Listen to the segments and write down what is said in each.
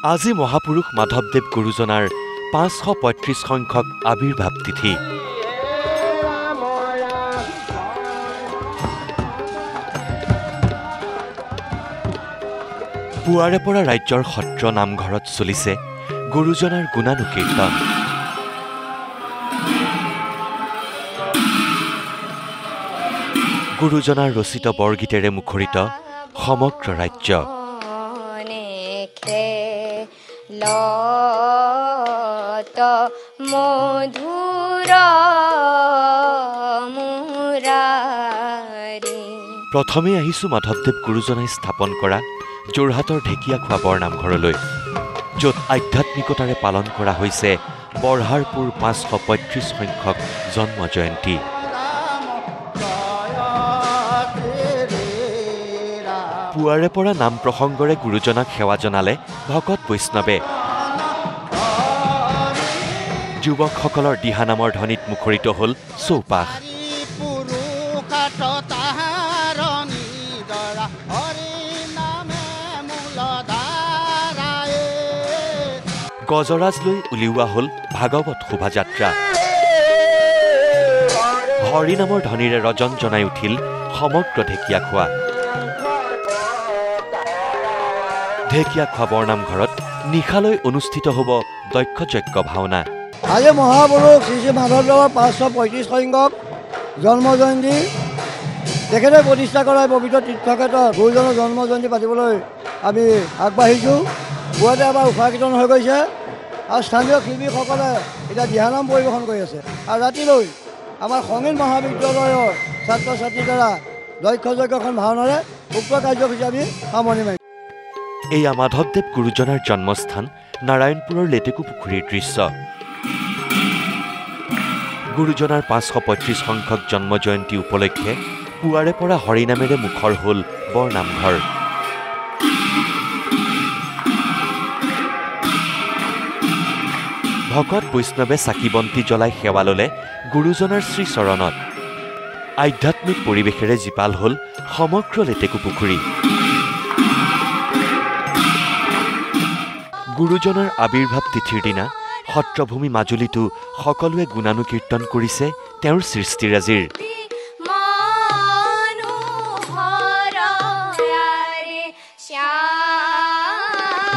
আজি মহাপুৰুষ মাধৱদেৱ গুৰুজনাৰ ৫৩৫ সংখ্যক আবিৰ্ভাৱ তিথি। পুৱাৰে পৰা ৰাজ্যৰ সত্ৰ নামঘৰত চলিছে গুৰুজনাৰ গুণানুকীৰ্তন। গুৰুজনাৰ ৰচিত বৰগীতেৰে মুখৰিত সমগ্ৰ ৰাজ্য। প্ৰথমে আহিছোঁ মাধৱদেৱ গুৰুজনাই স্থাপন কৰা যোৰহাটৰ ঢেকীয়াখোৱা বৰনামঘৰলৈ, য'ত আধ্যাত্মিকতাৰে পালন কৰা হৈছে বৰহাৰপুৰ ৫৩৫ সংখ্যক জন্ম জয়ন্তী। পুৱাৰে পৰা নাম প্ৰসংগৰে গুৰুজনাক সেৱা জনালে ভকত বৈষ্ণৱে। যুৱকসকলৰ দিহানামৰ ধ্বনিত মুখৰিত হ'ল চৌপাশ। গজৰাজ লৈ উলিওৱা হ'ল ভাগৱত শোভাযাত্ৰা। হৰিনামৰ ধ্বনিৰে ৰজন জনাই উঠিল সমগ্ৰ ঢেকীয়াখোৱা। ঢেকীয়াখোৱা বৰনামঘৰত নিশালৈ অনুষ্ঠিত হ'ব দক্ষ যজ্ঞ ভাওনা। আজি মহাপুৰুষ শ্ৰী শ্ৰী মাধৱদেৱৰ ৫৩৫ সংখ্যক জন্ম জয়ন্তী, তেখেতে প্ৰতিষ্ঠা কৰা পবিত্ৰ তীৰ্থক্ষেত্ৰত গুৰুজনৰ জন্ম জয়ন্তী পাতিবলৈ আমি আগবাঢ়িছোঁ। পুৱাতে আমাৰ উষা কীৰ্তন হৈ গৈছে আৰু স্থানীয় শিল্পীসকলে এতিয়া দিহানাম পৰিৱেশন কৰি আছে। আৰু ৰাতিলৈ আমাৰ সংগীত মহাবিদ্যালয়ৰ ছাত্ৰ ছাত্ৰীৰ দ্বাৰা দক্ষ যজ্ঞখন ভাওনাৰে উক্ত কাৰ্যসূচী আমি সামৰণি মাৰিম। এয়া মাধৱদেৱ গুৰুজনাৰ জন্মস্থান নাৰায়ণপুৰৰ লেটেকু পুখুৰীৰ দৃশ্য। গুৰুজনাৰ ৫৩৫ সংখ্যক জন্ম জয়ন্তী উপলক্ষে পুৱাৰে পৰা হৰিনামেৰে মুখৰ হ'ল বৰনামঘৰ। ভকত বৈষ্ণৱে চাকি বন্তি জ্বলাই সেৱা ল'লে গুৰুজনাৰ শ্ৰীচৰণত। আধ্যাত্মিক পৰিৱেশেৰে জীপাল হ'ল সমগ্ৰ লেটেকু পুখুৰী। গুৰুজনাৰ আবিৰ্ভাৱ তিথিৰ দিনা সত্ৰভূমি মাজুলীতো সকলোৱে গুণানুকীৰ্তন কৰিছে তেওঁৰ সৃষ্টিৰাজিৰ।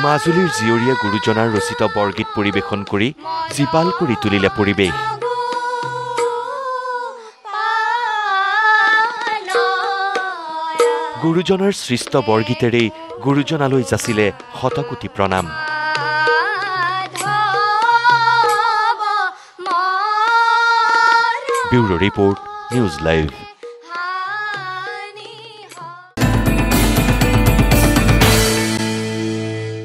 মাজুলীৰ জীয়ৰীয়ে গুৰুজনাৰ ৰচিত বৰগীত পৰিৱেশন কৰি জীপাল কৰি তুলিলে পৰিৱেশ। গুৰুজনাৰ সৃষ্ট বৰগীতেৰেই গুৰুজনালৈ যাচিলে শতকোটি প্ৰণাম। Bureau report, news live.